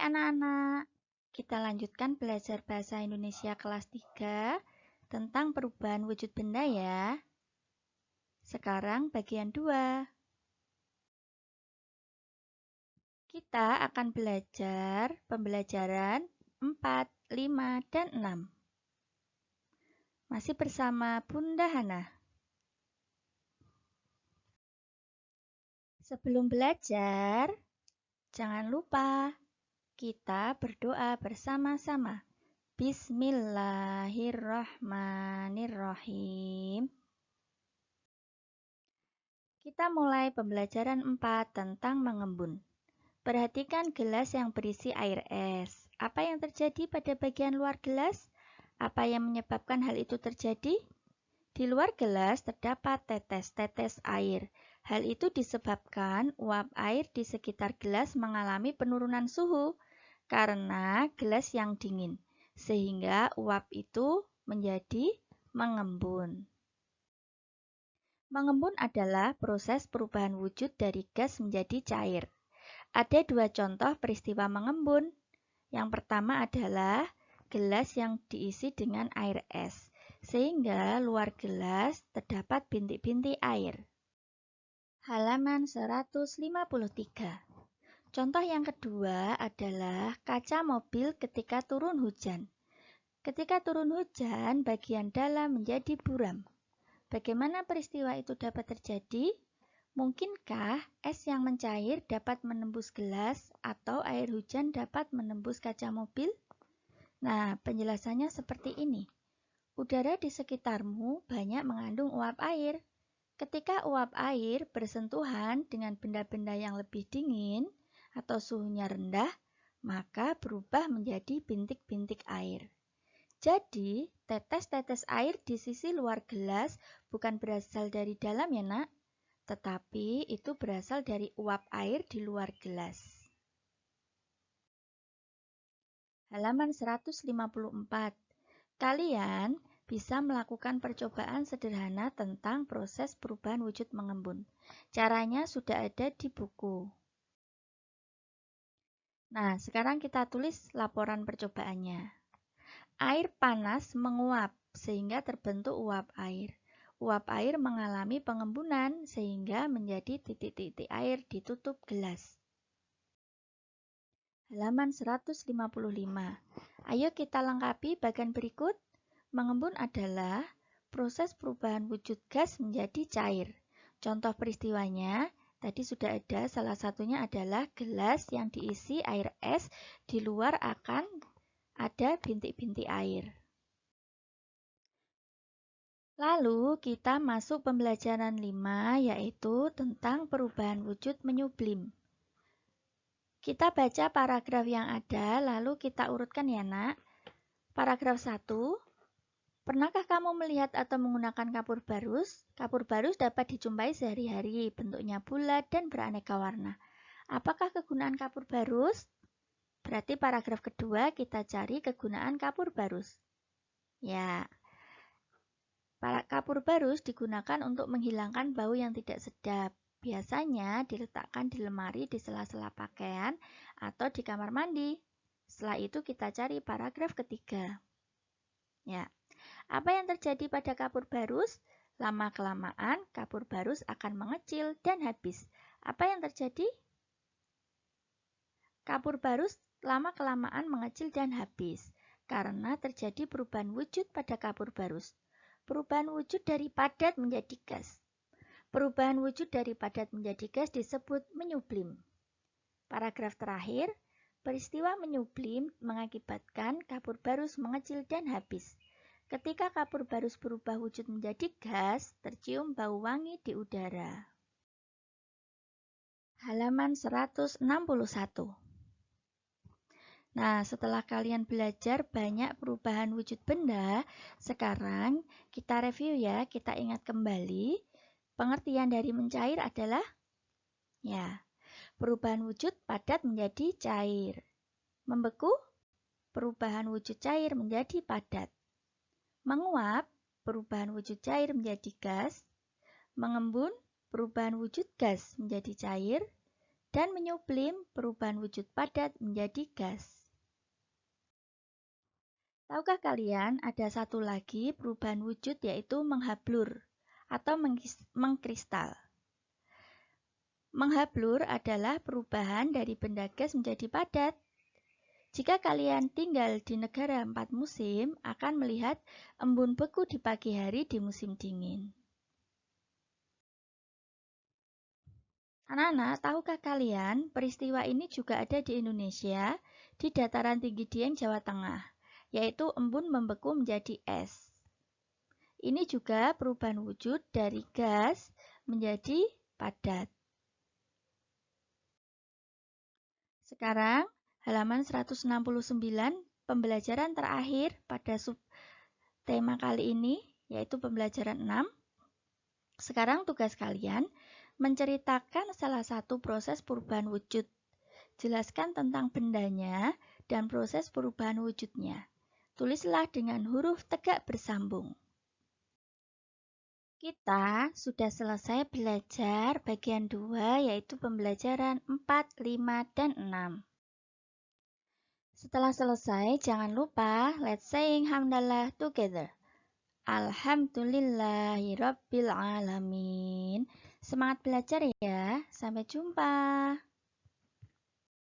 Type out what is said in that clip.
anak-anak, kita lanjutkan belajar bahasa Indonesia kelas 3 tentang perubahan wujud benda ya. Sekarang bagian 2. Kita akan belajar pembelajaran 4, 5, dan 6. Masih bersama Bunda Hana. Sebelum belajar, jangan lupa kita berdoa bersama-sama. Bismillahirrahmanirrahim. Kita mulai pembelajaran 4 tentang mengembun. Perhatikan gelas yang berisi air es. Apa yang terjadi pada bagian luar gelas? Apa yang menyebabkan hal itu terjadi? Di luar gelas terdapat tetes-tetes air. Hal itu disebabkan uap air di sekitar gelas mengalami penurunan suhu karena gelas yang dingin, sehingga uap itu menjadi mengembun. Mengembun adalah proses perubahan wujud dari gas menjadi cair. Ada 2 contoh peristiwa mengembun. Yang pertama adalah gelas yang diisi dengan air es, sehingga luar gelas terdapat bintik-bintik air. Halaman 153. Contoh yang kedua adalah kaca mobil ketika turun hujan. Ketika turun hujan, bagian dalam menjadi buram. Bagaimana peristiwa itu dapat terjadi? Mungkinkah es yang mencair dapat menembus gelas atau air hujan dapat menembus kaca mobil? Nah, penjelasannya seperti ini. Udara di sekitarmu banyak mengandung uap air. Ketika uap air bersentuhan dengan benda-benda yang lebih dingin atau suhunya rendah, maka berubah menjadi bintik-bintik air. Jadi, tetes-tetes air di sisi luar gelas bukan berasal dari dalam ya nak, tetapi itu berasal dari uap air di luar gelas. Halaman 154. Kalian bisa melakukan percobaan sederhana tentang proses perubahan wujud mengembun. Caranya sudah ada di buku. Nah, sekarang kita tulis laporan percobaannya. Air panas menguap sehingga terbentuk uap air. Uap air mengalami pengembunan sehingga menjadi titik-titik air di tutup gelas. Halaman 155. Ayo kita lengkapi bagian berikut. Mengembun adalah proses perubahan wujud gas menjadi cair. Contoh peristiwanya tadi sudah ada, salah satunya adalah gelas yang diisi air es, di luar akan ada bintik-bintik air. Lalu kita masuk pembelajaran 5, yaitu tentang perubahan wujud menyublim. Kita baca paragraf yang ada, lalu kita urutkan ya nak. Paragraf 1. Pernahkah kamu melihat atau menggunakan kapur barus? Kapur barus dapat dijumpai sehari-hari, bentuknya bulat dan beraneka warna. Apakah kegunaan kapur barus? Berarti paragraf kedua kita cari kegunaan kapur barus. Ya, kapur barus digunakan untuk menghilangkan bau yang tidak sedap. Biasanya diletakkan di lemari di sela-sela pakaian atau di kamar mandi. Setelah itu kita cari paragraf ketiga. Ya, apa yang terjadi pada kapur barus? Lama-kelamaan kapur barus akan mengecil dan habis. Apa yang terjadi? Kapur barus lama-kelamaan mengecil dan habis karena terjadi perubahan wujud pada kapur barus. Perubahan wujud dari padat menjadi gas. Perubahan wujud dari padat menjadi gas disebut menyublim. Paragraf terakhir, peristiwa menyublim mengakibatkan kapur barus mengecil dan habis. Ketika kapur barus berubah wujud menjadi gas, tercium bau wangi di udara. Halaman 161. Nah, setelah kalian belajar banyak perubahan wujud benda, sekarang kita review ya, kita ingat kembali. Pengertian dari mencair adalah, ya, perubahan wujud padat menjadi cair. Membeku, perubahan wujud cair menjadi padat. Menguap, perubahan wujud cair menjadi gas. Mengembun, perubahan wujud gas menjadi cair. dan menyublim perubahan wujud padat menjadi gas. Tahukah kalian ada satu lagi perubahan wujud yaitu menghablur atau mengkristal. Menghablur adalah perubahan dari benda gas menjadi padat. Jika kalian tinggal di negara 4 musim, akan melihat embun beku di pagi hari di musim dingin. Anak-anak, tahukah kalian peristiwa ini juga ada di Indonesia, di dataran tinggi Dieng, Jawa Tengah, yaitu embun membeku menjadi es. Ini juga perubahan wujud dari gas menjadi padat. Sekarang, halaman 169, pembelajaran terakhir pada tema kali ini, yaitu pembelajaran 6. Sekarang tugas kalian menceritakan salah satu proses perubahan wujud. Jelaskan tentang bendanya dan proses perubahan wujudnya. Tulislah dengan huruf tegak bersambung. Kita sudah selesai belajar bagian 2, yaitu pembelajaran 4, 5, dan 6. Setelah selesai, jangan lupa let's saying hamdalah together. Alhamdulillahirabbil alamin. Semangat belajar ya. Sampai jumpa.